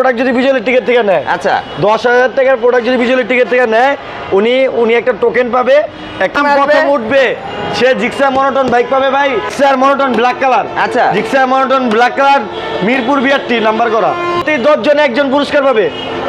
Product যদি বিজয় ইলেকট্রিকের থেকে নেয়, আচ্ছা 10,000 টাকার প্রোডাক্ট যদি বিজয় ইলেকট্রিকের থেকে নেয়, উনি একটা টোকেন পাবে। একটা প্রথম উঠবে সে জিক্সার মনোটন বাইক পাবে ভাই, জিক্সার মনোটন ব্ল্যাক কালার। আচ্ছা Gixxer monotone black colour, Mirpur BRT number করা। প্রতি 10 জনে একজন পুরস্কার পাবে,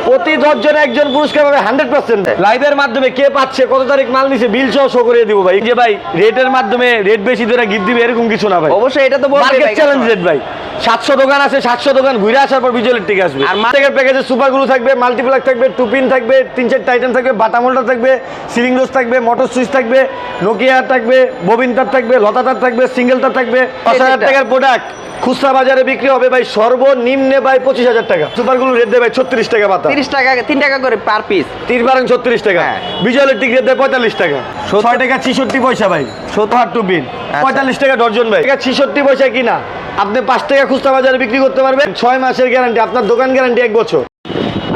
প্রতি 10 জনে একজন পুরস্কার পাবে 100%। লাইভের মাধ্যমে কে পাচ্ছে, কত তারিখ মাল নিছে, বিল সহ শো করে দিব ভাই। যে ভাই রেটের মাধ্যমে রেট বেশি ধরে গিফট দিবে এরকম কিছু না ভাই, অবশ্যই এটা তো মার্কেট চ্যালেঞ্জ রেট ভাই। 700 দোকান আছে, 700 দোকান ঘুরে আসার পর বিজয় ইলেকট্রিক আসবে। আর মার্কেটের প্যাকেজে সুপার গ্লু থাকবে, মাল্টিপ্লাক থাকবে, টুপিন থাকবে, 3-4 আইটেম থাকবে, বাটাম হোল্ডার থাকবে, সিলিং রোজ থাকবে, মোটর সুইচ থাকবে, নোকিয়া থাকবে, ববিন তার থাকবে, লতা তার থাকবে, সিঙ্গেল তার থাকবে। 10,000 টাকার প্রোডাক্ট খুচরা বাজারে বিক্রি হবে ভাই সর্বনিম্নে ভাই 25,000 টাকা। সুপার গ্লু রেট দেয় ভাই 36 টাকা পাতা, 30 টাকা 3 টাকা করে পার পিস, 36 টাকা। বিজয় ইলেকট্রিক রেট দেয় 45 টাকা, 6 টাকা 66 পয়সা ভাই। 70 টুপিন 45 টাকা ডর্জন ভাই। 66 পয়সা কিনা আপনি 5 টাকা খুচরা বাজারে বিক্রি করতে পারবেন। 6 মাসের গ্যারান্টি, আপনার দোকান গ্যারান্টি 1 বছর।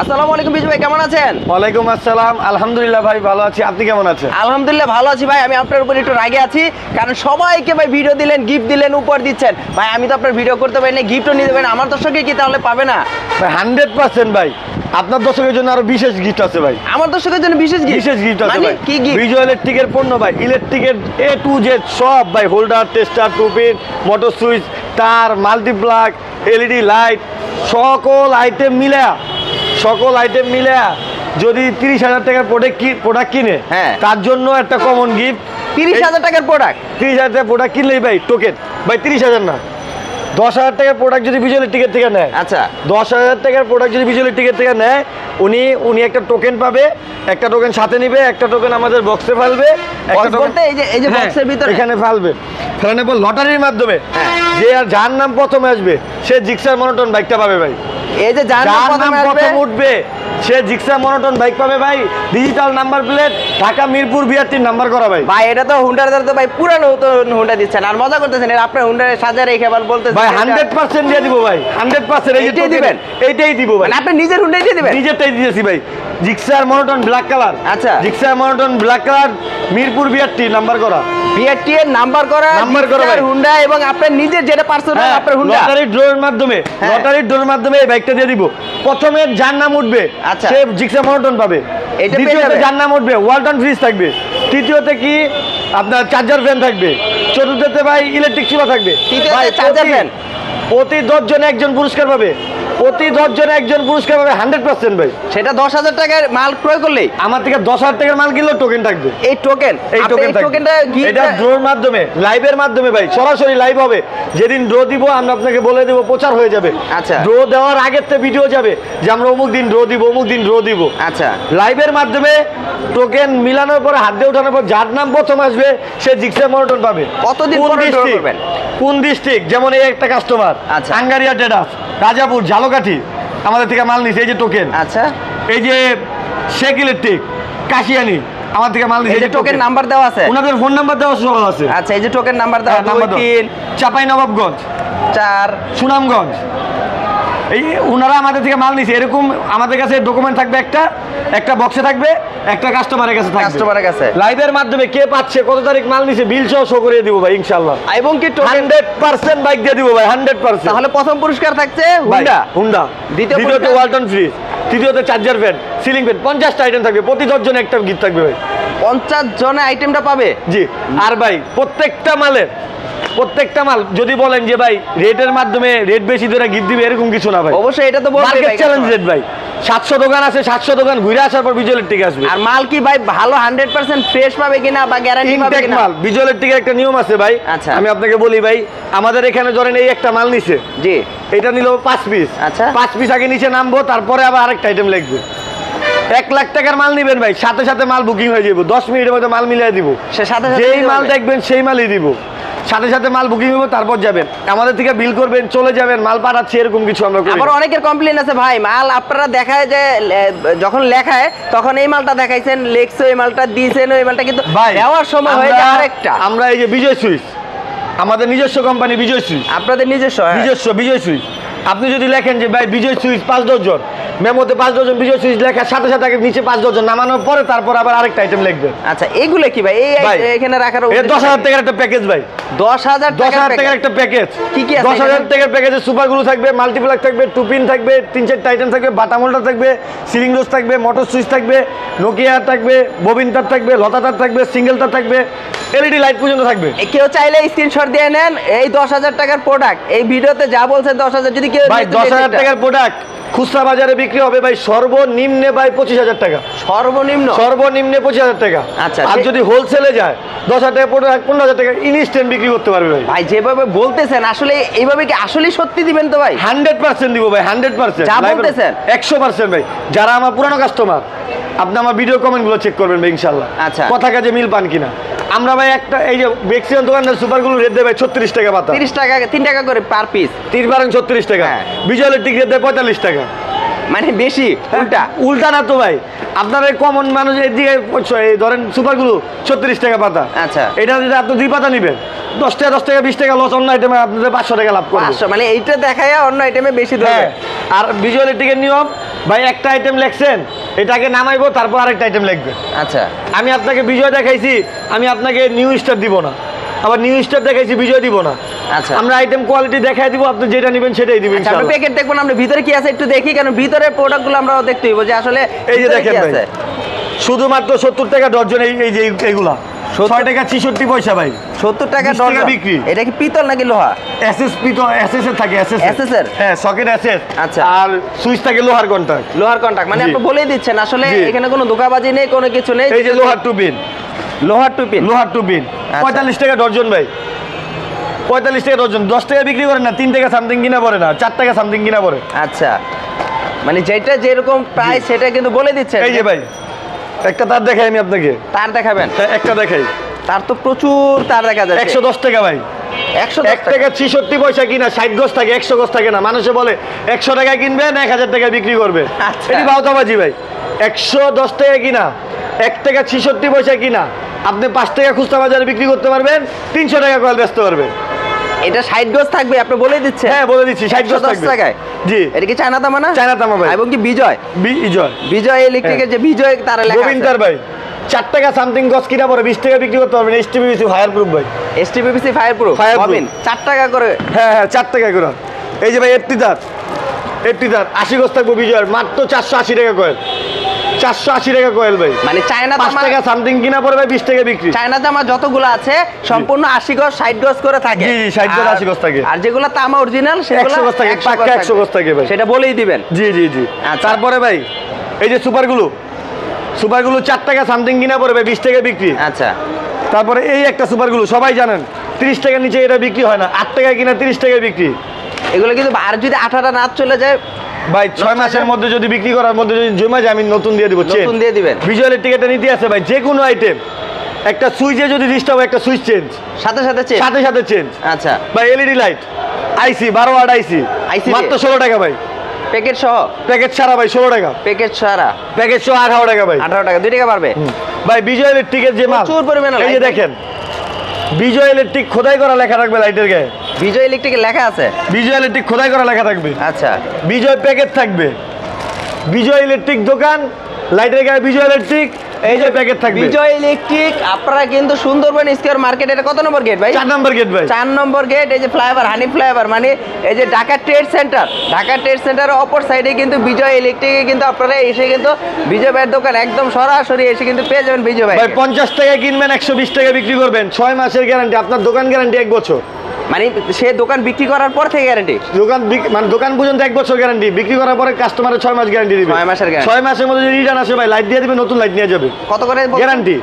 আসসালামু আলাইকুম বিজু ভাই, কেমন আছেন? ওয়ালাইকুম আসসালাম, আলহামদুলিল্লাহ ভাই ভালো আছি, আপনি কেমন আছেন? আলহামদুলিল্লাহ ভালো আছি ভাই। আমি আপনার উপর একটু রাগে আছি, কারণ সবাইকে ভাই ভিডিও দিলেন, গিফট দিলেন, উপহার দিচ্ছেন ভাই। আমি তো আপনার ভিডিও করতে পারি না, গিফটও নিতে পারি না। আমার দর্শকে কি তাহলে পাবে না ভাই? 100% ভাই, আপনার দর্শকের জন্য আরো বিশেষ গিফট আছে ভাই। আমার দর্শকের জন্য বিশেষ গিফট আছে ভাই। কি গিফট? বিজয় ইলেকট্রিকের পণ্য ভাই, ইলেকট্রিকের A to Z সব ভাই, holder, tester, two-pin, motor switch, তার, মাল্টিপ্লাক, এলইডি লাইট, সকল আইটেম মিলে যদি 30,000 টাকার প্রোডাক্ট কিনে, হ্যাঁ, তার জন্য একটা কমন গিফট। 30,000 টাকার প্রোডাক্ট, 30,000 টাকার প্রোডাক্ট কিনলেই ভাই টোকেন ভাই, 30,000 না, 10,000 টাকার প্রোডাক্ট যদি বিজয় ইলেকট্রিকের থেকে নেয়, আচ্ছা 10,000 টাকার প্রোডাক্ট যদি বিজয় ইলেকট্রিকের থেকে নেয়, উনি একটা টোকেন পাবে। একটা টোকেন সাথে নিবে, একটা টোকেন আমাদের বক্সে ফেলবে। বলতে এই যে বক্সের ভিতরে এখানে ফেলানোর পর লটারির মাধ্যমে যে আর যার নাম প্রথমে আসবে সে জিক্সার মনোটন বাইকটা পাবে ভাই। এই যে যার নাম প্রথম উঠবে সে জিক্সার মনোটন বাইক পাবে ভাই। Digital number plate, Dhaka Mirpur বিআরটির নাম্বার করা ভাই। ভাই এটা তো হুন্ডার তো ভাই পুরানো হুন্ডা দিচ্ছেন আর মজা করতেছেন। আর আপনার হুন্ডার সাজা রেখে আবার বলতেছেন ভাই 100% দিয়ে দিব ভাই, 100%। এইটাই দিবেন? এইটাই দিব ভাই। মানে আপনি নিজের হুন্ডাই দিয়ে দিবেন? নিজেরটাই দিয়েছি ভাই। Gixxer monotone black colour. আচ্ছা Gixxer monotone black colour, Mirpur BRT number করা, বিআরটি এর নাম্বার করা ভাই হুন্ডা, এবং আপনার নিজের যেটা পার্সোনাল আপনার হুন্ডা। লটারি ড্রয়ের মাধ্যমে এই বাইকটা দিয়ে দিব। প্রথমে যার নাম উঠবে সে জিক্সার মনোটন পাবে। দ্বিতীয়তে যার নাম উঠবে ওয়ালটন ফ্রিজ থাকবে। তৃতীয়তে কি আপনার চার্জার ফ্যান থাকবে। চতুর্থতে ভাই ইলেকট্রিক চুলা থাকবে। তৃতীয়তে চার্জার ফ্যান। প্রতি 10 জনে একজন পুরস্কার পাবে, প্রতি 10 জনে একজন পুরস্কার পাবে 100% ভাই। সেটা 10,000 টাকার মাল ক্রয় করলেই আমার থেকে 10,000 টাকার মাল কিনলেও টোকেন থাকবে। এই টোকেনটা এটা ড্রোর মাধ্যমে, লাইভের মাধ্যমে ভাই, সরাসরি লাইভ হবে। যেদিন ড্র দিব আমরা আপনাকে বলে দেব, প্রচার হয়ে যাবে। আচ্ছা ড্র দেওয়ার আগের থেকে ভিডিও যাবে যে আমরা অমুক দিন ড্র দিব। আচ্ছা লাইভের মাধ্যমে টোকেন মিলানোর পরে হাত দিয়ে ওঠানোর পর যার নাম প্রথম আসবে সে জিক্সার মনোটন পাবে। কতদিন পরে ড্র করবেন? কোন ডিস্ট্রিক্ট, যেমন এই একটা কাস্টমার আঙ্গারিয়া ট্রেডার্স, রাজাপুর, ঝালকাঠি আমাদের থেকে মাল নিছে। এই যে টোকেন। আচ্ছা এই যে শেখ ইলেকট্রিক, কাশিয়ানি আমার থেকে মাল নিছে। এই যে টোকেন নাম্বার দেওয়া আছে, ওনাদের ফোন নাম্বার দেওয়া আছে। আচ্ছা এই যে টোকেন নাম্বার দেওয়া 2-3 চাঁপাইনবাবগঞ্জ, 4 সুনামগঞ্জ। এই ওনারা আমাদের থেকে মাল নিছে। এরকম আমাদের কাছে ডকুমেন্ট থাকবে, একটা বক্সে থাকবে, একটা কাস্টমারের কাছে। লাইভের মাধ্যমে কে পাচ্ছে, কত তারিখ মাল নিছে, বিল সহ শো করে দিব ভাই ইনশাআল্লাহ। এবং কি 100% বাইক দিয়ে দিব ভাই, 100%। তাহলে প্রথম পুরস্কার থাকছে হুন্ডা, দ্বিতীয়তে ওয়ালটন ফ্রিজ, তৃতীয়তে চার্জার ফ্যান, সিলিং ফ্যান, 50টা আইটেম থাকবে। প্রতি 10 জনে একটা গিফট থাকবে ভাই। 50 জনে আইটেমটা পাবে জি। আর ভাই প্রত্যেকটা মাল যদি বলেন যে ভাই রেটের মাধ্যমে রেট বেশি ধরে গিফট দিবে এরকম কিছু না ভাই, অবশ্যই এটা তো মার্কেট চ্যালেঞ্জ রেট ভাই। 700 দোকান আছে, 700 দোকান ঘুরে আসার পর বিজয় ইলেকট্রিক আসবে। আর মাল কি ভাই ভালো 100% ফ্রেশ পাবে কিনা বা গ্যারান্টি পাবে কিনা? মাল বিজয় ইলেকট্রিকের একটা নিয়ম আছে ভাই। আচ্ছা আমি আপনাকে বলি ভাই, আমাদের এখানে ধরেন এই একটা মাল নিছে, জি, এটা নিল 5 পিস। আচ্ছা 5 পিস আগে নিচে নামবো, তারপরে আবার আরেকটা আইটেম লিখবে। 1 লাখ টাকার মাল নিবেন ভাই, সাথে মাল বুকিং হয়ে যাবে। 10 মিনিটের মধ্যে মাল মিলিয়ে দিব। যেই মাল দেখবেন সেই মালই দিব। সাথে মাল বুকিং হবে, তারপর যাবেন আমাদের থেকে বিল করবেন, চলে যাবেন, মাল পাঠাচ্ছি, এরকম কিছু আমরা করি। আবার অনেকের কমপ্লেইন আছে ভাই, মাল আপনারা দেখায় যে যখন লেখায় তখন এই মালটা দেখাইছেন, লেখছো এই মালটা দিয়েছেন, ওই মালটা কিন্তু দেওয়ার সময় হয়ে যায় আরেকটা। আমরা এই যে বিজয় সুইচ, আমাদের নিজস্ব কোম্পানি বিজয় সুইচ, আপনাদের নিজস্ব বিজয় সুইচ, আপনি যদি লেখেন যে ভাই বিজয় সুইচ 5 ডজন, মেমোতে 5 ডজন বিজয় সুইচ লেখার সাথে সাথে আগে নিচে 5 ডজন নামানোর পরে তারপর আবার আরেকটা আইটেম লিখবেন। আচ্ছা এগুলো কি ভাই এই ভাই, এখানে রাখার এ 10,000 টাকার একটা প্যাকেজ ভাই, 10,000 10,000 টাকার একটা প্যাকেজ। কি কি আছে 10,000 টাকার প্যাকেজে সুপারগুলো থাকবে, মাল্টিপ্লাগ থাকবে, টুপিন থাকবে, 3-4 আইটেম থাকবে, বাটাম হোল্ডার থাকবে, সিলিং রোজ থাকবে, মোটর সুইচ থাকবে, নোকিয়া থাকবে, ববিন তার থাকবে, লতা তার থাকবে, সিঙ্গেল তার থাকবে, এলইডি লাইট পর্যন্ত থাকবে। কেউ চাইলে স্ক্রিনশট দিয়ে নেন এই 10,000 টাকার প্রোডাক্ট, এই ভিডিওতে যা বলছেন 10,000 যদি কেউ ভাই 10,000 টাকার প্রোডাক্ট খুচরা বাজারে বিক্রি হবে ভাই সর্বনিম্নে ভাই 25,000 টাকা, সর্বনিম্নে 25,000 টাকা। আচ্ছা, আর যদি হোলসেলে যায় 10,000 টাকা প্রোডাক্ট 15,000 টাকা ইনস্ট্যান্ট বিক্রি করতে পারবে ভাই। ভাই যেভাবে বলতেছেন আসলে এইভাবে কি আসলে সত্যি দিবেন তো ভাই? 100% দিব ভাই, 100%। যা বলতেছেন 100% ভাই। যারা আমার পুরানো কাস্টমার, আপনি আমার ভিডিও কমেন্টগুলো চেক করবেন ভাই ইনশাআল্লাহ। আচ্ছা। কথা কাজে মিল পান কিনা। আমরা ভাই একটা এই যে ম্যাক্সিমাম দোকানদার সুপারগুলো রেট দেয় ভাই 36 টাকা পাতা, 30 টাকা 3 টাকা করে পার পিস, 36 টাকা। হ্যাঁ। বিজয় ইলেকট্রিক রেট দেয় 45 টাকা। মানে বেশি উল্টা উল্টা না তো ভাই, আপনার এই কমন মানুষ এদিকে এই ধরেন সুপারগুলো 36 টাকা পাতা। আচ্ছা। এটা যদি আপনি 2 পাতা নেবেন 10 টাকা 20 টাকা লস, অন্য আইটেমে আপনাদের 500 টাকা লাভ করবেন। 500 মানে এইটা দেখায় অন্য আইটেমে বেশি হ্যাঁ। ধরবে। আর বিজয় ইলেকট্রিকের নিয়ম ভাই, একটা আইটেম লেখছেন এটাকে নামাইবো তারপর আরেকটা আইটেম লিখবে। আচ্ছা আমি আপনাকে বিজয় দেখাইছি, আমি আপনাকে নিউ স্টার দিব না, আবার নিউ স্টার দেখাইছি বিজয় দিব না। আচ্ছা। আমরা আইটেম কোয়ালিটি দেখাই দিব, আপনি যেটা নেবেন সেটাই দিবেন আমরা ইনশাআল্লাহ। প্যাকেট দেখবো না, আমরা ভিতরে কি আছে একটু দেখি, কারণ ভিতরের প্রোডাক্টগুলো আমরা দেখতে হইব যে আসলে এই যে ভিতরে দেখেন কি ভাই, আছে। শুধুমাত্র 70 টাকা ডজন। এই যে এইগুলা 6 টাকা 66 পয়সা ভাই, 70 টাকা 20 টাকা ডজন বিক্রি। এটা কি পিতল নাকি লোহা? এসএসপি তো এসএস এর থাকে, SS এর? হ্যাঁ সকেট এসএস। আচ্ছা। আর সুইচ থাকে লোহার কন্টাক্ট। লোহার কন্টাক্ট মানে জি। আপনি বলেই দিচ্ছেন আসলে জি। এখানে কোনো ধোঁকাবাজি নেই, কোনো কিছু নেই। এই যে লোহার টুপিন, লোহার টুপিন, লোহার টুপিন আচ্ছা। 45 টাকা ডজন ভাই, 45 টাকা ডজন। 10 টাকা বিক্রি করেন না, 3 টাকা সামথিং কিনা পড়ে না, 4 টাকা সামথিং কিনা পড়ে। আচ্ছা মানে যেটা যেরকম প্রাইস সেটা কিন্তু বলে দিচ্ছেন। এই যে ভাই একটা তার দেখাই আমি আপনাকে, তার দেখাবেন? হ্যাঁ, একটা দেখাই। তার তো প্রচুর তার দেখা যাচ্ছে। 110 টাকা ভাই, 110 1 টাকা 66 পয়সা কিনা, 60 গজ থাকে, 100 গজ থাকে না। মানুষে বলে 100 টাকায় কিনবেন 1000 টাকা বিক্রি করবে, আচ্ছা। এটি বাউতাবাজি ভাই। 110 টাকা কিনা, 1 টাকা 66 পয়সা কিনা, আপনি 5 টাকা খুচরা বাজারে বিক্রি করতে পারবেন, 300 টাকা কয়েল বেচতে পারবেন। এটা 60 গজ থাকবে আপনি বলে দিচ্ছেন? হ্যাঁ বলে দিচ্ছি, 60 গজ 110 থাকবে। টাকায়? জি। এটা কি চায়না তামা না? চায়না তামা ভাই। এবং কি বিজয় বিজয় বিজয় ইলেকট্রিকের যে বিজয় তার লেখা গোবিন্দ আছে। তার ভাই 4 টাকা সামথিং গজ কিনা পরে 20 টাকা বিক্রি করতে পারবেন। এসটিপিসি ফায়ার প্রুফ ভাই, এসটিপিপিসি ফায়ার প্রুফ Fireproof। পাবেন 4 টাকা করে। হ্যাঁ হ্যাঁ 4 টাকা করে। এই যে ভাই 80 তার 80 গজ থাকবে বিজয়ের, মাত্র 480 টাকা কয়েল, 480 টাকা কয়েল ভাই। মানে চায়না 5 তামা, টাকা সামথিং কিনা পরে ভাই 20 টাকা বিক্রি। চায়না তামা যতগুলো আছে সম্পূর্ণ 80 গজ 60 গজ করে থাকে। জি, 60 গজ, আর- 80 গজ থাকে। আর যেগুলো তামা অরিজিনাল সেগুলো 100 গজ থাকে, পাক্কা 100 গজ থাকে ভাই। সেটা বলেই দিবেন। জি জি জি। আচ্ছা। তারপরে ভাই এই যে সুপারগুলো 4 টাকা সামথিং কিনা পরে ভাই 20 টাকা বিক্রি। আচ্ছা তারপরে এই একটা সুপারগুলো সবাই জানেন 30 টাকার নিচে এটা বিক্রি হয় না, 8 টাকা কিনা 30 টাকা বিক্রি। এগুলো কিন্তু আর যদি 18টা না চলে যায় ভাই 6 মাসের মধ্যে যদি বিক্রি করার মধ্যে যদি জমা যায় আমি নতুন দিয়ে দিব। নতুন দিয়ে দিবেন। বিজয়ের টিকেটটা নিতে আছে ভাই, যে কোনো আইটেম একটা সুইচে যদি ডিস্টার্ব হয় একটা সুইচ চেঞ্জ, সাথে সাথে চেঞ্জ। সাথে সাথে চেঞ্জ। আচ্ছা ভাই এলইডি লাইট আইসি 12 ওয়াট আইসি IC মাত্র 16 টাকা ভাই। প্যাকেট সহ? প্যাকেট ছাড়া ভাই 16 টাকা, প্যাকেট সারা প্যাকেট সহ 18 টাকা ভাই। 18 টাকা 2 টাকা পারবে। ভাই বিজয় ইলেকট্রিকের যে মাল প্রচুর পরিমাণে এই যে light। দেখেন বিজয় ইলেকট্রিক খোদাই করা লেখা থাকবে লাইটের গায়ে, বিজয় ইলেকট্রিকের লেখা আছে? বিজয় ইলেকট্রিক খোদাই করা লেখা থাকবে। আচ্ছা বিজয় প্যাকেট থাকবে, বিজয় ইলেকট্রিক দোকান, লাইটের গায়ে বিজয় ইলেকট্রিক, এই যে প্যাকেট থাকবে। বিজয় ইলেকট্রিক আপনারা কিন্তু সুন্দরবন স্কয়ার মার্কেট, এটা কত নম্বর গেট ভাই? 4 নাম্বার গেট ভাই। 4 নম্বর গেট। এই যে ফ্লাইওভার, হানি ফ্লাইওভার, মানে এই যে Dhaka trade centre, Dhaka trade সেন্টারের অপর সাইডে কিন্তু বিজয় ইলেকট্রিকে কিন্তু আপনারা এসে কিন্তু বিজয় ভাইয়ের দোকান একদম সরাসরি এসে কিন্তু পেয়ে যাবেন বিজয় ভাই। ভাই 50 টাকা কিনবেন 120 টাকা বিক্রি করবেন, 6 মাসের গ্যারান্টি, আপনার দোকান গ্যারান্টি 1 বছর। মানে সে দোকান বিক্রি করার পর থেকে গ্যারান্টি? দোকান মানে দোকান পর্যন্ত 1 বছর গ্যারান্টি, বিক্রি করার পরে কাস্টমারের 6 মাস গ্যারান্টি দিবে। 6 মাসের guarantee। 6 মাসের মধ্যে যদি রিটার্ন আসে ভাই লাইট দিয়ে দিবে, নতুন লাইট নিয়ে যাবে। কত করে গ্যারান্টি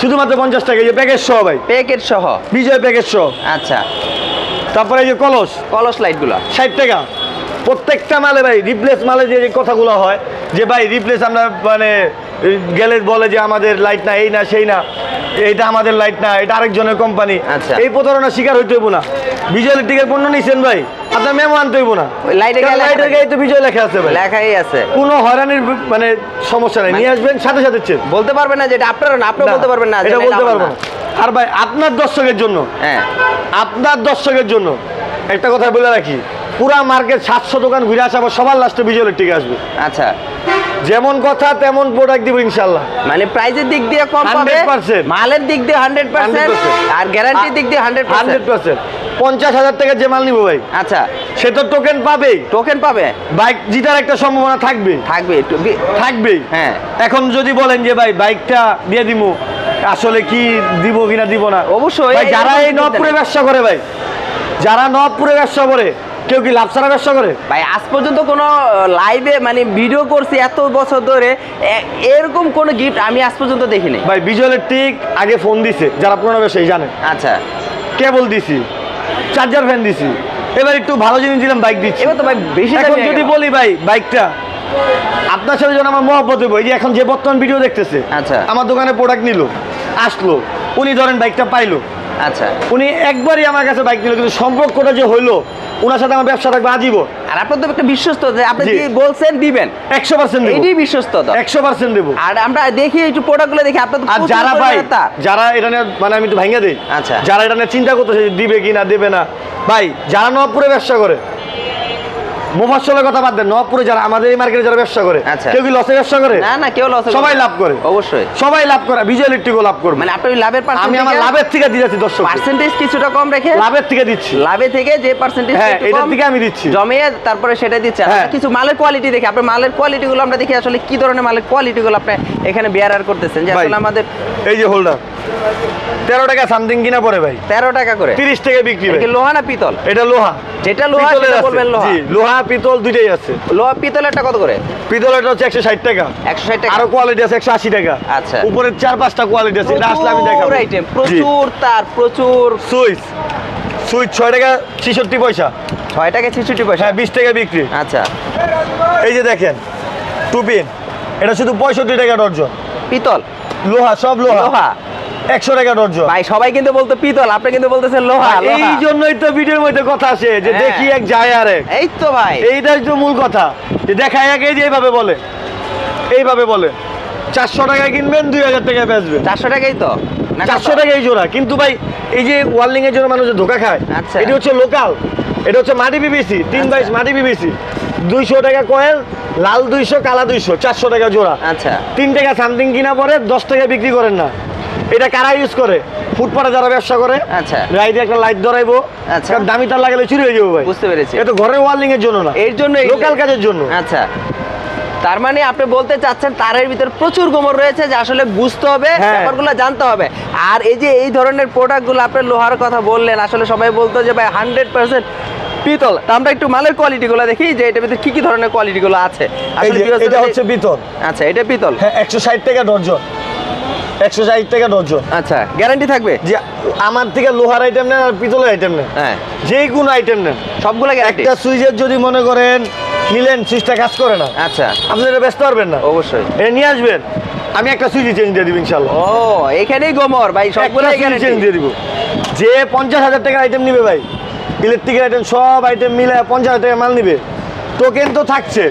শুধুমাত্র 50 টাকা, এই যে প্যাকেজ সহ ভাই, প্যাকেট সহ? বিজয় প্যাকেজ সহ। আচ্ছা তারপরে এই যে কলস কলস লাইটগুলো 60 টাকা। প্রত্যেকটা মালে ভাই রিপ্লেস মালে যে কথাগুলো হয় যে ভাই রিপ্লেস আমরা মানে গেলে বলে যে আমাদের লাইট না, এই না সেই না, এটা আমাদের লাইট না, এটা আরেকজনের কোম্পানি। আচ্ছা। এই প্রতারণার শিকার হইতে হইব না। বিজয় ইলেকট্রিকের পণ্য নিছেন ভাই, আপনার মেমো আনতে হইব না। ওই লাইটের গায়ে লেখা লাইটের থাকে। গায়ে তো বিজয় লেখা আছে ভাই, লেখাই আছে। কোনো হয়রানির মানে সমস্যা নাই, নিয়ে আসবেন সাথে সাথে চেন। বলতে পারবেন না যে এটা আপনার না, আপনিও বলতে পারবেন না যে এটা বলতে আমার পারবো না। আর ভাই আপনার দর্শকের জন্য, হ্যাঁ আপনার দর্শকের জন্য একটা কথা বলে রাখি, পুরা মার্কেট 700 দোকান ঘুরে আসা, আবার সবার লাস্টে বিজয় ইলেকট্রিক আসবে। আচ্ছা, যেমন কথা তেমন প্রোডাক্ট দিব ইনশাল্লাহ। মানে প্রাইসের দিক দিয়ে কম পাবে, 100%, মালের দিক দিয়ে 100%, আর গ্যারান্টির দিক দিয়ে 100%। 100%। 50,000 টাকা যে মাল নিবো ভাই, আচ্ছা, সে তো টোকেন পাবেই, টোকেন পাবে, বাইক জিতার একটা সম্ভাবনা থাকবে, থাকবে একটু থাকবেই। হ্যাঁ, এখন যদি বলেন যে ভাই বাইকটা দিয়ে দিব, আসলে কি দিব কিনা দিব না, অবশ্যই। ভাই যারা এই নবপুরে ব্যবসা করে ভাই, যারা নবপুরে ব্যবসা করে, কেউ কি লাভ ছাড়া ব্যবসা করে ভাই? আজ পর্যন্ত কোনো লাইভে মানে ভিডিও করছি এত বছর ধরে, এরকম কোনো গিফট আমি আজ পর্যন্ত দেখিনি ভাই। বিজয় ইলেকট্রিক আগে ফোন দিছে, যারা পুরোনো ব্যবসায়ী জানে, আচ্ছা, কেবল দিছি, চার্জার ফ্যান দিছি, এবার একটু ভালো জিনিস দিলাম, বাইক দিচ্ছি। এবার তো ভাই বেশি এখন দামি হয়ে যদি গেল। বলি ভাই বাইকটা আপনার সাথে যেন আমার মহব্বত হইব, এই যে এখন যে বর্তমান ভিডিও দেখতেছে, আচ্ছা। আমার দোকানে প্রোডাক্ট নিল, আসলো, উনি ধরেন বাইকটা পাইলো, আচ্ছা, উনি একবারই আমার কাছে বাইক নিল, কিন্তু সম্পর্কটা যে হইলো, ওনার সাথে আমার ব্যবসা থাকবে আজীবন। আর আপনার তো একটা বিশ্বস্ত যে আপনি জি। কি বলছেন দিবেন, 100% দেবো, এইটাই বিশ্বস্ততা। 100% দেবো। আর আমরা দেখি একটু প্রোডাক্টগুলো দেখি আপনার তো আর প্রচুর যারা ভাই, পরিমাণে তার। যারা এটা নিয়ে মানে আমি একটু ভাঙিয়ে দিই, আচ্ছা। যারা এটা নিয়ে চিন্তা করতেছে যে দিবে কি না দেবে না, ভাই যারা নবপুরে ব্যবসা করে, মোফাজ্জলের কথা বাদ দেন, নবপুরে যারা আমাদের এই মার্কেটে যারা ব্যবসা করে, আচ্ছা। কেউ কি লসে ব্যবসা করে? না না, কেউ লস সবাই লাভ করে, অবশ্যই। সবাই লাভ করে, বিজয় ইলেকট্রিকও লাভ করবে। মানে আপনি ওই লাভের আমি আমার লাভের থেকে দিয়ে যাচ্ছি দর্শক, পার্সেন্টেজ কিছুটা কম রেখে লাভের থেকে দিচ্ছি, লাভে থেকে যে পার্সেন্টেজ হ্যাঁ এটার থেকে আমি দিচ্ছি। জমিয়ে তারপরে সেটা দিচ্ছে। হ্যাঁ। কিছু মালের কোয়ালিটি দেখি, আপনার মালের কোয়ালিটিগুলো আমরা দেখি আসলে কি ধরনের মালের কোয়ালিটিগুলো আপনি এখানে বিয়ার করতেছেন, যে ভাই, আসলে আমাদের এই যে হোল্ডার 13 টাকা সামথিং কিনা পড়ে ভাই, 13 টাকা করে, 30 টাকা বিক্রি ভাই। এটা কি লোহা না পিতল? এটা লোহা, যেটা লোহা পিতলের সেটা আছে। বলবেন লোহা। জি, লোহা পিতল দুইটাই আছে। লোহা পিতলেরটা কত করে? পিতলেরটা হচ্ছে 160 টাকা, 160 টাকা। আরো কোয়ালিটি আছে 180 টাকা। আচ্ছা। উপরে 4-5টা কোয়ালিটি আছে, এটা আসলে আমি দেখাবো। আইটেম প্রচুর, তার প্রচুর। সুইচ, সুইচ 6 টাকা 66 পয়সা, 6 টাকা 66 পয়সা। হ্যাঁ 20 টাকা বিক্রি। আচ্ছা, এই যে দেখেন টুপিন, এটা শুধু 65 টাকা ডর্জন, পিতল লোহা, সব লোহা, লোহা 100 টাকা ডর্জন। ভাই সবাই কিন্তু বলতো পিতল, আপনি কিন্তু বলতেছেন লোহা। এই লোহা। জন্যই তো ভিডিওর মধ্যে কথা আসে যে হ্যাঁ। দেখি এক যায় আর এক, এই তো ভাই, এইটাই তো মূল কথা, যে দেখায় এক, এই যে এইভাবে বলে, এইভাবে বলে 400 টাকায় কিনবেন 2000 টাকায় বেচবেন, 400 টাকাই তো না? 400 টাকায় জোড়া। কিন্তু ভাই এই যে ওয়ার্লিং এর জন্য মানুষ যে ধোকা খায়, আচ্ছা। এটা হচ্ছে লোকাল, এটা হচ্ছে মাটি পিভিসি 3/22 মাটি পিভিসি, 200 টাকা কয়েল, লাল 200 কালা 200, 400 টাকা জোড়া। আচ্ছা, 3 টাকা সামথিং কিনা পরে 10 টাকা বিক্রি করেন না। এটা কারা ইউজ করে? ফুটপাতে যারা ব্যবসা করে, আচ্ছা। রাইডে একটা লাইট ধরাইবো, আচ্ছা। কারণ দামি তার লাগালে চুরি হয়ে যাবো ভাই। বুঝতে পেরেছি। এটা ঘরের ওয়ার্লিং এর জন্য না, এর জন্য লোকাল কাজের জন্য। আচ্ছা, তার মানে আপনি বলতে চাচ্ছেন তারের ভিতর প্রচুর গোমর রয়েছে, যে আসলে বুঝতে হবে, হ্যাঁ। ব্যাপারগুলো জানতে হবে। আর এই যে এই ধরনের প্রোডাক্টগুলো আপনি লোহার কথা বললেন, আসলে সবাই বলতো যে ভাই 100% পিতল। তা আমরা একটু মালের কোয়ালিটিগুলো দেখি, যে এটার ভিতরে কি কি ধরনের কোয়ালিটিগুলো আছে। এই আসলে যে viewers এটা হচ্ছে পিতল, আচ্ছা, এটা পিতল। হ্যাঁ 160 টাকা ডর্জন, 160 টাকা ডর্জন। আচ্ছা, গ্যারান্টি থাকবে? যে আমার থেকে লোহার আইটেম নেন আর পিতলের আইটেম নেন, হ্যাঁ, যে কোনো আইটেম নেন, সবগুলো গ্যারান্টি। একটা সুইচের যদি মনে করেন নিলেন সুইচটা কাজ করে না, আচ্ছা, আপনি এটা ব্যস্ত পারবেন না, অবশ্যই। এটা নিয়ে আসবেন, আমি একটা সুইচ চেঞ্জ দিয়ে দিব ইনশাল্লাহ। ও, এখানেই গোমর ভাই, সবগুলো চেঞ্জ গ্যারান্টি দিয়ে দিব। যে 50,000 টাকার আইটেম নিবে ভাই, ইলেকট্রিকের আইটেম সব আইটেম মিলে 50,000 টাকা মাল নিবে, টোকেন তো থাকছে,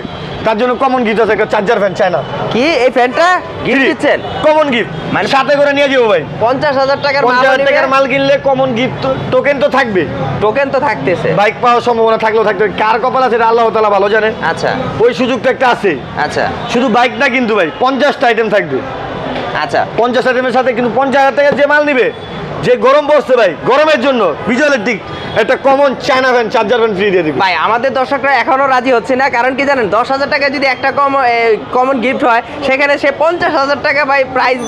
তার জন্য কমন গিফট আছে একটা চার্জার ফ্যান, চায়না কি এই ফ্যানটা গিফট দিচ্ছেন? কমন গিফট, মানে সাথে করে নিয়ে যাবো ভাই। 50,000 টাকার 50,000 টাকার মাল কিনলে কমন গিফট, টোকেন তো থাকবে, টোকেন তো থাকতেছে। বাইক পাওয়ার সম্ভাবনা থাকলেও থাকবে, কার কপাল আছে এটা আল্লাহ তাআলা ভালো জানে। আচ্ছা, ওই সুযোগটা একটা আছে। আচ্ছা, শুধু বাইক না কিন্তু ভাই 50টা আইটেম থাকবে, আচ্ছা। 50 আইটেমের সাথে কিন্তু 50,000 টাকার যে মাল নিবে, যে গরম পড়ছে ভাই, গরমের জন্য বিজয় ইলেকট্রিক একটা common China fan, charger fan free দিয়ে দিবে ভাই আমাদের দর্শকরা এখনো রাজি হচ্ছে না, কারণ কি জানেন, 10,000 টাকা যদি একটা কমন গিফট হয়, সেখানে সে 50,000 টাকা ভাই প্রাইস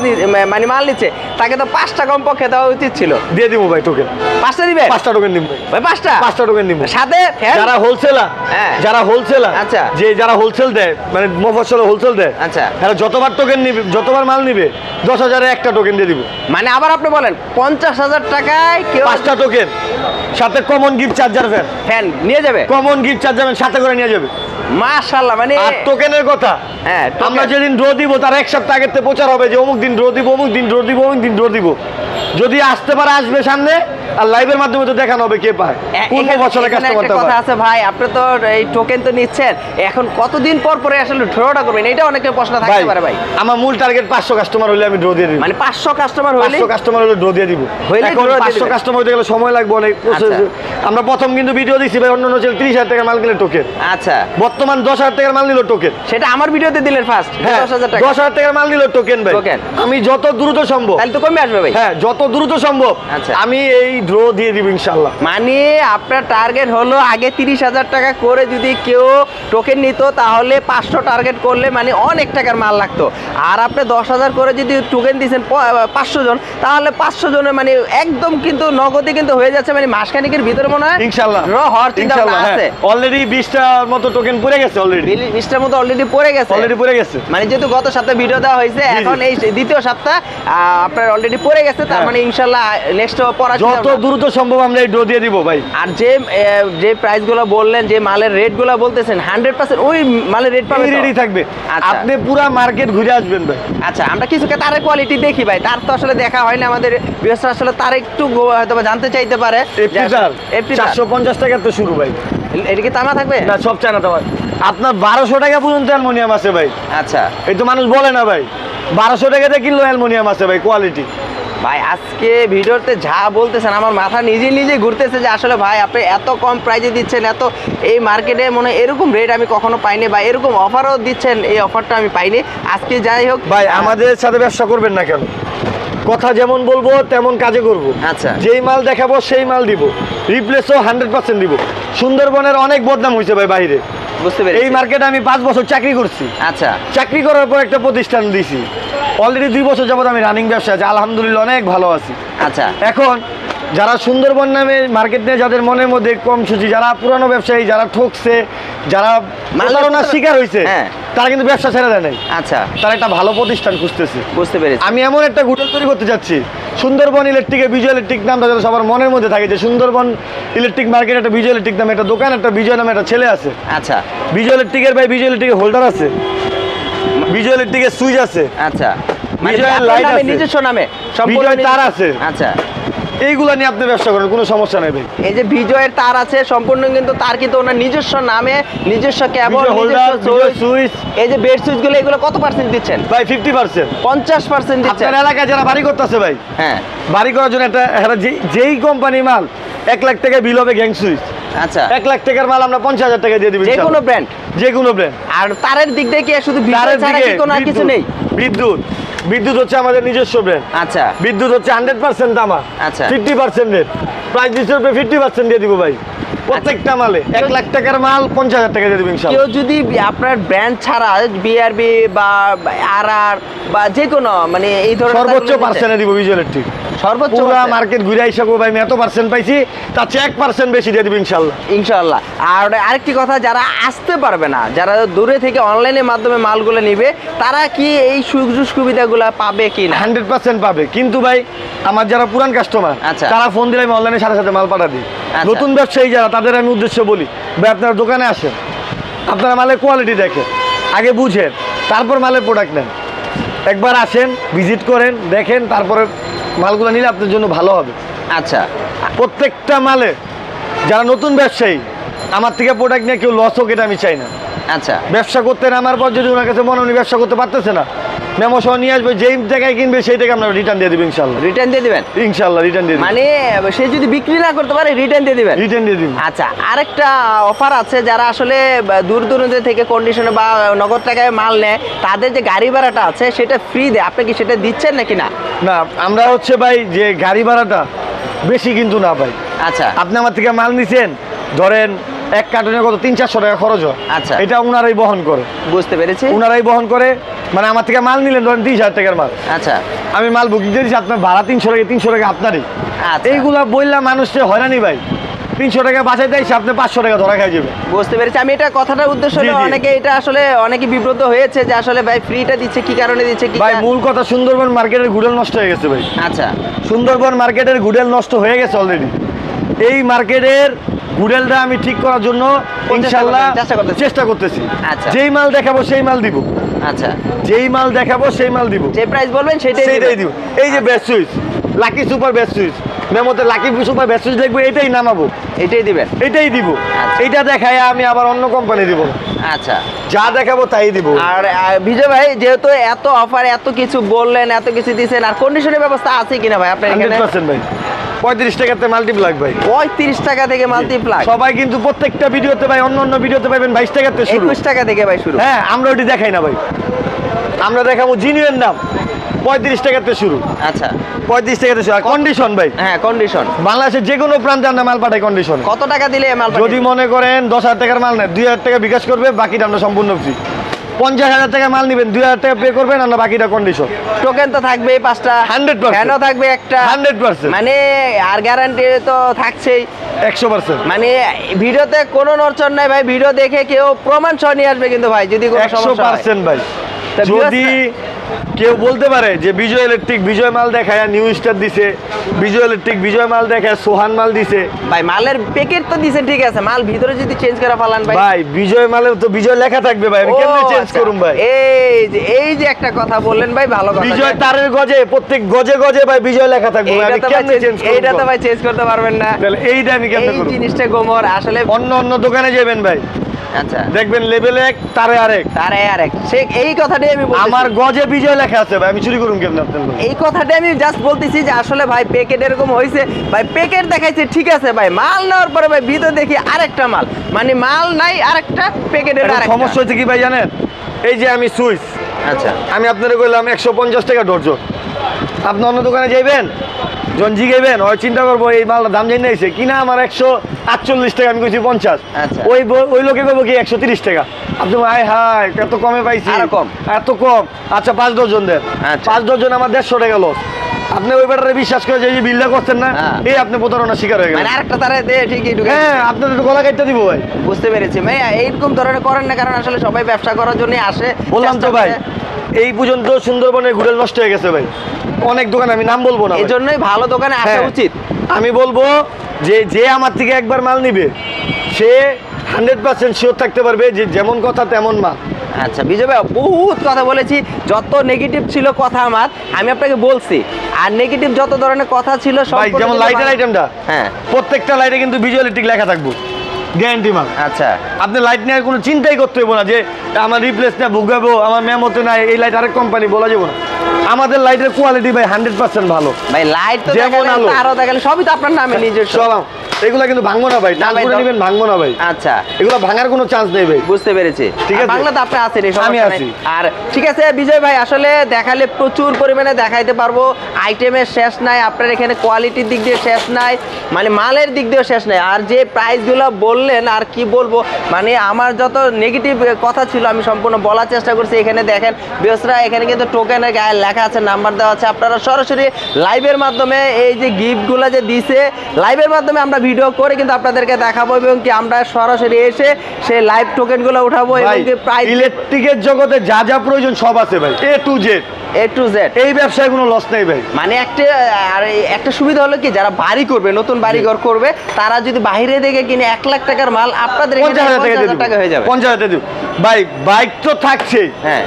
মানে মাল নিচ্ছে, তাকে তো 5টা কমপক্ষে দেওয়া উচিত ছিল। দিয়ে দিব ভাই টোকেন, 5টা দিবে? 5টা টোকেন দিব ভাই, ভাই 5টা 5টা টোকেন দিব। সাথে ফ্যান? যারা হোলসেলার, হ্যাঁ। যারা হোলসেলার, আচ্ছা। যে যারা হোলসেল দেয়, মানে মফস্বলে হোলসেল দেয়, আচ্ছা। তারা যতবার টোকেন নিবে, যতবার মাল নিবে 10,000 এ একটা টোকেন দিয়ে দিব। মানে আবার আপনি বলেন 50,000 টাকায় কেউ 5টা টোকেন সাথে common gift charger fan, fan নিয়ে যাবে? কমন গিফট চার্জার ফ্যান সাথে করে নিয়ে যাবে। মাশাআল্লাহ, মানে আর টোকেনের কথা, হ্যাঁ, আমরা যেদিন ড্র দিব তার এক সপ্তাহ আগের থেকে প্রচার হবে যে অমুক দিন ড্র দিব, অমুক দিন ড্র দিব, অমুক দিন ড্র দিব। যদি আসতে পারে আসবে সামনে, আর লাইভের মাধ্যমে তো দেখানো হবে কে পায়, কোন বছরের এখানে কাস্টমারটা একটা কথা পায়। আছে ভাই, আপনি তো এই টোকেন তো নিচ্ছেন, এখন কতদিন পর পরে আসলে ড্রটা করবেন, এটা অনেকের প্রশ্ন থাকতে পারে ভাই। আমার মূল টার্গেট 500 কাস্টমার হলে আমি ড্র দিয়ে দিব। মানে 500 কাস্টমার হলে 500 কাস্টমার হলে ড্র দিয়ে দিব। হইলে এখন draw দিয়ে 500 দিবেন। কাস্টমার হতে গেলে সময় লাগবে অনেক। আচ্ছা। আমরা প্রথম কিন্তু ভিডিও দিছি ভাই, অন্যান্য চ্যানেল 30,000 টাকার মাল কিনলে টোকেন, আচ্ছা, বর্তমান 10,000 টাকার মাল নিল টোকেন। সেটা আমার ভিডিওতে দিলেন ফার্স্ট হ্যাঁ 10,000 টাকা, 10,000 টাকার মাল নিল টোকেন ভাই। Token। আমি যত দ্রুত সম্ভব, তাহলে তো কমে আসবে ভাই। হ্যাঁ যত দ্রুত সম্ভব আচ্ছা। আমি এই ড্র দিয়ে দিব ইনশাআল্লাহ। মানে আপনার টার্গেট হলো আগে 30,000 টাকা করে যদি কেউ টোকেন নিত তাহলে 500 টার্গেট করলে মানে অনেক টাকার মাল লাগতো। আর আপনি 10,000 করে যদি টোকেন দিয়েছেন 500 জন, তাহলে 500 জনের মানে একদম কিন্তু নগদে কিন্তু হয়ে যাচ্ছে, মানে মাসখানেকের ভিতরে মনে হয় ইনশাআল্লাহ ড্র হওয়ার চিন্তা ভাবনা আছে। অলরেডি 20টার মতো টোকেন পড়ে গেছে, অলরেডি 20টার মতো অলরেডি পড়ে গেছে। পড়ে গেছে। মানে যেহেতু গত সপ্তাহে ভিডিও দেওয়া হয়েছে, জি, জি। এখন এই দ্বিতীয় সপ্তাহ আপনার অলরেডি পড়ে গেছে, তার হ্যাঁ। মানে ইনশাল্লাহ নেক্সট পড়া যত দ্রুত সম্ভব আমরা এই ড্র দিয়ে দিব ভাই। আর যে প্রাইসগুলো বললেন, যে মালের রেটগুলো বলতেছেন 100% ওই মালের রেট পাবেন তো? রেডি থাকবে, আচ্ছা। আপনি পুরো মার্কেট ঘুরে আসবেন ভাই। আচ্ছা, আমরা কিছু তারের কোয়ালিটি দেখি ভাই, তার তো আসলে দেখা হয় না আমাদের ভিউয়ার্সরা, আসলে তার একটু হয়তো বা জানতে চাইতে পারে। এফটি 450 টাকা তো শুরু ভাই। এটা কি তামা থাকবে? না সব চায়না তো ভাই। আপনার 1200 টাকা পর্যন্ত অ্যালুমিনিয়াম আছে ভাই। আচ্ছা এই তো মানুষ বলে না ভাই, 1200 টাকাতে কিনলো অ্যালুমিনিয়াম আছে ভাই, কোয়ালিটি। ভাই আজকে ভিডিওতে যা বলতেছেন আমার মাথা নিজে ঘুরতেছে যে আসলে ভাই আপনি এত কম প্রাইজে দিচ্ছেন, এত এই মার্কেটে মনে হয় এরকম রেট আমি কখনো পাইনি, বা এরকম অফারও দিচ্ছেন, এই অফারটা আমি পাইনি আজকে। যাই হোক ভাই আমাদের সাথে ব্যবসা করবেন না কেন, কথা যেমন বলবো তেমন কাজে করব। আচ্ছা। যেই মাল দেখাবো সেই মাল দিব, রিপ্লেসও 100% দিব। সুন্দরবনের অনেক বদনাম হয়েছে ভাই বাইরে, বুঝতে পেরেছি। এই মার্কেটে আমি 5 বছর চাকরি করছি। আচ্ছা চাকরি করার পর একটা প্রতিষ্ঠান দিছি, অলরেডি 2 বছর যাবত আমি রানিং ব্যবসা আছে, আলহামদুলিল্লাহ অনেক ভালো আছি। আচ্ছা এখন যারা সুন্দরবন নামে মার্কেট নিয়ে যাদের মনের মধ্যে কম সুচি, যারা পুরানো ব্যবসায়ী, যারা ঠকছে, যারা প্রতারণার শিকার হয়েছে, হ্যাঁ। তারা কিন্তু ব্যবসা ছেড়ে দেয় নাই, আচ্ছা তারা একটা ভালো প্রতিষ্ঠান খুঁজতেছে। বুঝতে পেরেছি। আমি এমন একটা হোটেল তৈরি করতে যাচ্ছি, সুন্দরবন ইলেকট্রিকে বিজয় ইলেকট্রিক নামটা যেন সবার মনের মধ্যে থাকে, যে সুন্দরবন ইলেকট্রিক মার্কেট একটা বিজয় ইলেকট্রিক নামে একটা দোকান, একটা বিজয় নামে একটা ছেলে আছে। আচ্ছা বিজয় ইলেকট্রিকের ভাই, বিজয় ইলেকট্রিকের হোল্ডার আছে, বিজয় ইলেকট্রিকের সুইচ আছে, আচ্ছা মানে বিজয়ের আপনার লাইট নামে আছে, নিজস্ব নামে সম্পূর্ণ বিজয় তার নিজস্ব। আছে। আচ্ছা এইগুলা নিয়ে আপনি ব্যবসা করেন, কোনো সমস্যা নেই ভাই। এই যে বিজয়ের তার আছে সম্পূর্ণ, কিন্তু তার কিন্তু ওনার নিজস্ব নামে, নিজস্ব কেবল, বিজয় হোল্ডার, বিজয় সুইচ। এই যে বেড সুইচ গুলো, এগুলো কত পার্সেন্ট দিচ্ছেন? ভাই 50%। 50% দিচ্ছেন? আপনার এলাকায় যারা বাড়ি করতেছে ভাই, হ্যাঁ বাড়ি করার জন্য যেই কোম্পানি মাল 1 লাখ টাকা বিল হবে গ্যাং সুইচ, আচ্ছা 1 লাখ টাকার মাল আমরা 50,000 টাকা দিয়ে দিবি। যে কোনো ব্র্যান্ড, যে কোনো ব্র্যান্ড। আর তারের দিক দিয়ে কি শুধু বিজয় তারের ছাড়া দিকে কি কোনো আর কিছু নেই? বিদ্যুৎ হচ্ছে আমাদের নিজস্ব ব্র্যান্ড। আচ্ছা বিদ্যুৎ হচ্ছে 100% দামা, আচ্ছা। 50% রেট, প্রাইস হিসেবে 50% দিয়ে দিব ভাই প্রত্যেকটা মালে। 1 লাখ টাকার মাল 50,000 টাকা দিয়ে দিব ইনশাআল্লাহ। কেউ যদি আপনার ব্র্যান্ড ছাড়া বিআরবি বা আরআর বা যে কোনো মানে এই ধরনের সর্বোচ্চ তারগুলো পার্সেন্টে দিব বিজয় ইলেকট্রিক। সর্বোচ্চ পুরো percent? মার্কেট ঘুরে আইসা গো ভাই, আমি এত পার্সেন্ট পাইছি, তার চেয়ে 1% বেশি দিয়ে দিব ইনশাআল্লাহ। ইনশাআল্লাহ। আর আরেকটি কথা, যারা আসতে পারবে না, যারা দূরে থেকে অনলাইনের মাধ্যমে মালগুলো নিবে, তারা কি এই সুযোগ সুবিধাগুলো পাবে কি না? 100% পাবে, কিন্তু ভাই আমার যারা পুরান কাস্টমার, আচ্ছা। তারা ফোন দিলে আমি অনলাইনে সাথে সাথে মাল পাঠা দিই। আচ্ছা। নতুন ব্যবসায়ী যারা, তাদের আমি উদ্দেশ্য বলি, ভাই আপনার দোকানে আসেন, আপনারা মালের কোয়ালিটি দেখেন, আগে বুঝেন, তারপর মালের প্রোডাক্ট নেন। একবার আসেন, ভিজিট করেন, দেখেন, তারপরে মালগুলো নিলে আপনার জন্য ভালো হবে। আচ্ছা প্রত্যেকটা মালে যারা নতুন ব্যবসায়ী, আমার থেকে প্রোডাক্ট নিয়ে কেউ লস হোক, এটা আমি চাই না। আচ্ছা ব্যবসা করতে নামার পর যদি ওনার কাছে মনে উনি ব্যবসা করতে পারতেছে না, মেমো সহ নিয়ে আসবে, যেই জায়গায় কিনবে সেই থেকে আমরা রিটার্ন দিয়ে দেবো ইনশাল্লাহ। রিটার্ন দিয়ে দিবেন? ইনশাল্লাহ রিটার্ন দিয়ে দেবো, মানে সে যদি বিক্রি না করতে পারে রিটার্ন দিয়ে দিবেন? রিটার্ন দিয়ে দিব। আচ্ছা, আরেকটা অফার আছে, যারা আসলে দূর দূরান্ত থেকে কন্ডিশনে বা নগদ টাকায় মাল নেয়, তাদের যে গাড়ি ভাড়াটা আছে সেটা ফ্রি দেয়, আপনি কি সেটা দিচ্ছেন নাকি না? না, আমরা হচ্ছে ভাই যে গাড়ি ভাড়াটা বেশি কিন্তু না ভাই। আচ্ছা আপনি আমার থেকে মাল নিছেন, ধরেন 1 কার্টুনে কত 300-400 টাকা খরচ হয়, আচ্ছা। এটা ওনারাই বহন করে। বুঝতে পেরেছি। ওনারাই বহন করে, মানে আমার থেকে মাল নিলেন ধরেন 30,000 টাকার মাল, আচ্ছা আমি মাল বুকিং দিয়ে দিচ্ছি, আপনার ভাড়া 300 টাকা আপনারই। আচ্ছা। এইগুলা বললাম মানুষকে হয়রানি ভাই, 300 টাকা বাঁচাই দেয়, আপনি 500 টাকা ধরা খাই যাবে। বুঝতে পেরেছি। আমি এটা কথাটার উদ্দেশ্য হলো, জি, জি। অনেকে এটা আসলে অনেকে বিব্রত হয়েছে যে আসলে ভাই ফ্রিটা দিচ্ছে কি কারণে দিচ্ছে কি ভাই মূল কথা, সুন্দরবন মার্কেটের গুডেল নষ্ট হয়ে গেছে ভাই। আচ্ছা সুন্দরবন মার্কেটের গুডেল নষ্ট হয়ে গেছে অলরেডি। এই মার্কেটের গুডেলটা আমি ঠিক করার জন্য ইনশাআল্লাহ চেষ্টা করতেছি। আচ্ছা। যেই মাল দেখাবো সেই মাল দিব, আচ্ছা যেই মাল দেখাবো সেই মাল দিব, যে প্রাইস বলবেন সেটাই সেইটাই দিব। এই যে ব্যাস switch, lucky super best switch মেমোতে লাকি সুপার বেস্ট সুইচ দেখবো, এটাই নামাবো, এটাই দিবেন। এটাই দিব। আচ্ছা। এইটা দেখায় আমি আবার অন্য কোম্পানি দিব না। আচ্ছা, যা দেখাবো তাই দিব। আর বিজয় ভাই যেহেতু এত অফার এত কিছু বললেন, এত কিছু দিচ্ছেন, আর কন্ডিশনের ব্যবস্থা আছে কিনা ভাই আপনার এখানে? 100% ভাই, 35 টাকাতে মাল্টিপ্লাগ ভাই। 35 টাকা থেকে মাল্টিপ্লাগ। সবাই কিন্তু প্রত্যেকটা ভিডিওতে ভাই, অন্য ভিডিওতে পাবেন 22 টাকাতে শুরু, 21 টাকা থেকে ভাই শুরু। হ্যাঁ, আমরা ওটি দেখাই না ভাই, আমরা দেখাবো জিনিউয়ের দাম 35 টাকাতে শুরু। আচ্ছা, 35 টাকাতে শুরু। আর কন্ডিশন ভাই, হ্যাঁ কন্ডিশন বাংলাদেশের যে কোনো প্রান্তে আমরা মাল পাঠাই কন্ডিশন। কত টাকা দিলে মাল যদি মনে করেন 10,000 টাকার মাল নেন, 2,000 টাকা বিকাশ করবে, বাকিটা আমরা সম্পূর্ণ ফ্রি। 50,000 টাকা মাল নেবেন, 2,000 টাকা পে করবেন, আমরা বাকিটা কন্ডিশন। টোকেন তো থাকবে 5টা, 100%। ফ্যানও থাকবে একটা, 100%। মানে আর গ্যারান্টি তো থাকছেই। 100%। মানে ভিডিওতে কোনো নড়চড় নাই ভাই, ভিডিও দেখে কেউ প্রমাণ সহ নিয়ে আসবে কিন্তু ভাই, যদি কোনো সমস্যা হয়। 100% ভাই। তা যদি কেউ বলতে পারে যে বিজয় ইলেকট্রিক বিজয় মাল দেখায় নিউ স্টার দিছে, বিজয় ইলেকট্রিক বিজয় মাল দেখায় সোহান মাল দিছে, ভাই মালের প্যাকেট তো দিছেন ঠিক আছে, মাল ভিতরে যদি চেঞ্জ করে ফেলান ভাই, ভাই বিজয় মালে তো বিজয় লেখা থাকবে ভাই, আমি ও, কেমনে চেঞ্জ আচ্ছা। করুম ভাই? এই যে একটা কথা বললেন ভাই, ভালো কথা। বিজয় তারের গজে, প্রত্যেক গজে গজে ভাই বিজয় লেখা থাকবে ভাই, আমি কেমনে চেঞ্জ করব? এইটা তো ভাই চেঞ্জ করতে পারবেন না, তাহলে এইটা আমি কেমনে এই করব? জিনিসটা গোমর আসলে। অন্য দোকানে যাবেন ভাই, আচ্ছা, দেখবেন লেভেল 1 তারে আরেক। তারে আরেক, সে এই কথাটাই আমি বলতেছি। আমার গজে বিজয় লেখা আছে ভাই, আমি চুরি করুম কেমনে আপনার? এই কথাটা আমি জাস্ট বলতেছি যে আসলে ভাই প্যাকেট এরকম হয়েছে ভাই, প্যাকেট দেখাইছে ঠিক আছে ভাই, মাল নেওয়ার পরে ভাই ভিতরে দেখি আরেকটা মাল, মানে মাল নাই আরেকটা প্যাকেটের এখন আরেকটা। সমস্যা হচ্ছে কি ভাই জানেন, এই যে আমি সুইচ, আচ্ছা, আমি আপনাদের কইলাম 150 টাকা ডর্জন, আপনি অন্য দোকানে যাইবেন, যখন জিগাইবেন ওই চিন্তা করবো এই মালটা দাম জানি নাইছে কিনা আমার 148 টাকা, আমি কইছি 50। আচ্ছা। ওই লোকে কইবো কি 130 টাকা, আপনি আয় হায় এত কমে পাইছি, আরো কম। এত কম। আচ্ছা 5 ডজন দেন, আচ্ছা। 5 ডজন আমার 150 টাকা লস। আপনি ওই ব্যাটারে বিশ্বাস করে যে বিলটা করছেন না, হ্যাঁ। এই আপনি প্রতারণা শিকার হয়ে গেলেন। মানে আরেকটা তারে দে ঠিকই ঢুকে। হ্যাঁ, আপনাদের একটু গলা কাটতে দিব ভাই। বুঝতে পেরেছি ভাই, এইরকম ধরনের করেন না, কারণ আসলে সবাই ব্যবসা করার জন্য আসে। বললাম তো চেষ্টা ভাই, করে। এই পর্যন্ত সুন্দরবনের ঘুরে নষ্ট হয়ে গেছে ভাই, অনেক দোকান, আমি নাম বলবো না ভাই। এই জন্যই ভালো দোকানে আসা হ্যাঁ, উচিত। আমি বলবো যে আমার থেকে একবার মাল নিবে সে 100% শিওর থাকতে পারবে যে যেমন কথা তেমন মাল। আচ্ছা বিজয় ভাই, বহুত কথা বলেছি, যত নেগেটিভ ছিল কথা আমার আমি আপনাকে বলছি, আর নেগেটিভ যত ধরনের কথা ছিল সব ভাই যেমন লাইটের আইটেমটা, হ্যাঁ প্রত্যেকটা লাইটে কিন্তু ভিজুয়াল ইলেকট্রিক লেখা থাকবো, গ্যারান্টি মাল। আচ্ছা, আপনি লাইট নেওয়ার কোনো চিন্তাই করতে হইব না যে আমার রিপ্লেস না ভুগাবো, আমার মেমোতে নাই এই লাইট আরেক কোম্পানি বলা যাবো না। আমাদের লাইটের কোয়ালিটি ভাই 100% ভালো ভাই লাইট তো যেমন দেখালেন, আলো। আরো দেখালেন, সবই তো আপনার নামে নিজস্ব। সব এগুলা কিন্তু ভাঙবো না ভাই, টান ভাই, করে নিবেন, ভাঙবো না ভাই, আচ্ছা এগুলো ভাঙার কোনো চান্স নেই ভাই। বুঝতে পেরেছি, ঠিক আর আছে। বাংলাতে আপনি আছেন, এই আমি সমস্যা নাই। আছি। আর ঠিক আছে বিজয় ভাই, আসলে দেখালে প্রচুর পরিমাণে দেখাইতে পারবো, আইটেমের শেষ নাই, আপনার এখানে কোয়ালিটির দিক দিয়ে শেষ নাই, মানে মালের দিক দিয়েও শেষ নাই। আর যে প্রাইসগুলো বললেন আর কি বলবো, মানে আমার যত নেগেটিভ কথা ছিল আমি সম্পূর্ণ বলার চেষ্টা করছি। এখানে দেখেন বিয়সরা, এখানে কিন্তু টোকেনের গায়ে লেখা আছে, নাম্বার দেওয়া আছে, আপনারা সরাসরি লাইভের মাধ্যমে এই যে গিফটগুলো যে দিছে, লাইভের মাধ্যমে আমরা ভিডিও করে কিন্তু আপনাদেরকে দেখাবো, এবং কি আমরা সরাসরি এসে সেই লাইভ টোকেনগুলো উঠাবো, এবং ভাই কি প্রাইস ইলেকট্রিকের জগতে যা যা প্রয়োজন সব আছে ভাই, A to Z। A to Z। এই ব্যবসায় কোনো লস নেই ভাই। মানে একটা সুবিধা হলো কি, যারা বাড়ি করবে, নতুন বাড়ি ঘর করবে, তারা যদি বাইরে থেকে কিনে 1 লাখ টাকার মাল আপনাদের এখানে 50,000 50,000 টাকা হয়ে যাবে। 50,000 টাকা দিব ভাই, বাইক তো থাকছেই। হ্যাঁ,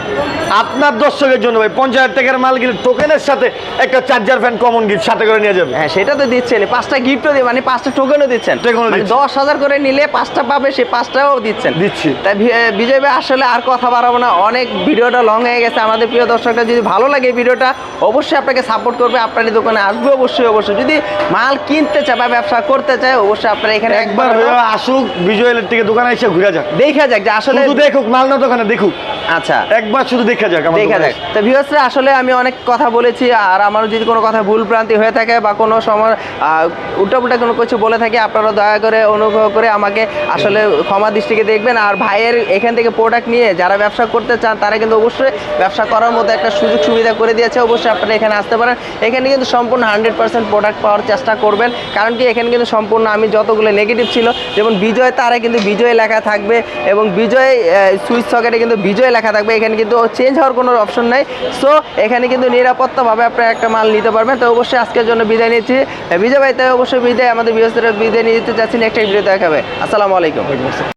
আপনার দর্শকের জন্য ভাই 50,000 টাকার মাল কিনে টোকেনের সাথে একটা চার্জার ফ্যান কমন গিফট সাথে করে নিয়ে যাবে। হ্যাঁ সেটা তো দিচ্ছেন, 5টা গিফটও দিয়ে, মানে 5টা টোকেনও দিচ্ছেন, টোকেনও মানে দিচ্ছি। 10,000 করে নিলে 5টা পাবে, সে 5টাও দিচ্ছেন। দিচ্ছি। তাই বিজয় ভাই আসলে আর কথা বাড়াবো না, অনেক ভিডিওটা লং হয়ে গেছে। আমাদের প্রিয় দর্শকরা যদি ভালো লাগে এই ভিডিওটা, অবশ্যই আপনাকে সাপোর্ট করবে, আপনার এই দোকানে আসবে অবশ্যই। যদি মাল কিনতে চায় বা ব্যবসা করতে চায়, অবশ্যই আপনার এখানে একবার হয়ে আসুক বিজয় ইলেকট্রিকের দোকানে এসে ঘুরে যাক, দেখা যাক যে আসলে। শুধু দেখুক, মাল না দোকানে দেখুক, আচ্ছা একবার শুধু দেখা যাক আমার দেখা দোকানে যাক। তো ভিউয়ার্সরা, আসলে আমি অনেক কথা বলেছি, আর আমার যদি কোনো কথা ভুল ভ্রান্তি হয়ে থাকে বা কোনো সময় উল্টাপুল্টা কোনো কিছু বলে থাকি, আপনারা দয়া করে অনুগ্রহ করে আমাকে আসলে ক্ষমা দৃষ্টিকে দেখবেন। আর ভাইয়ের এখান থেকে প্রোডাক্ট নিয়ে যারা ব্যবসা করতে চান, তারা কিন্তু অবশ্যই ব্যবসা করার মতো একটা সুযোগ সুবিধা করে দিয়েছে। অবশ্যই আপনারা এখানে আসতে পারেন, এখানে কিন্তু সম্পূর্ণ 100% প্রোডাক্ট পাওয়ার চেষ্টা করবেন, কারণ কি এখানে কিন্তু সম্পূর্ণ আমি যতগুলো নেগেটিভ ছিল, যেমন বিজয় তারে কিন্তু বিজয় লেখা থাকবে, এবং বিজয় সুইচ সকেটে কিন্তু বিজয় লেখা থাকবে, এখানে কিন্তু চেঞ্জ হওয়ার কোনো অপশন নাই। সো এখানে কিন্তু নিরাপত্তাভাবে আপনারা একটা মাল নিতে পারবেন। তো অবশ্যই আজকের জন্য বিদায় নিচ্ছি বিজয় ভাই, তাই অবশ্যই বিদায়, আমাদের বিজয় বিদায় নিয়ে যেতে চাচ্ছি, একটা ভিডিও দেখাবে। আসসালামু আলাইকুম।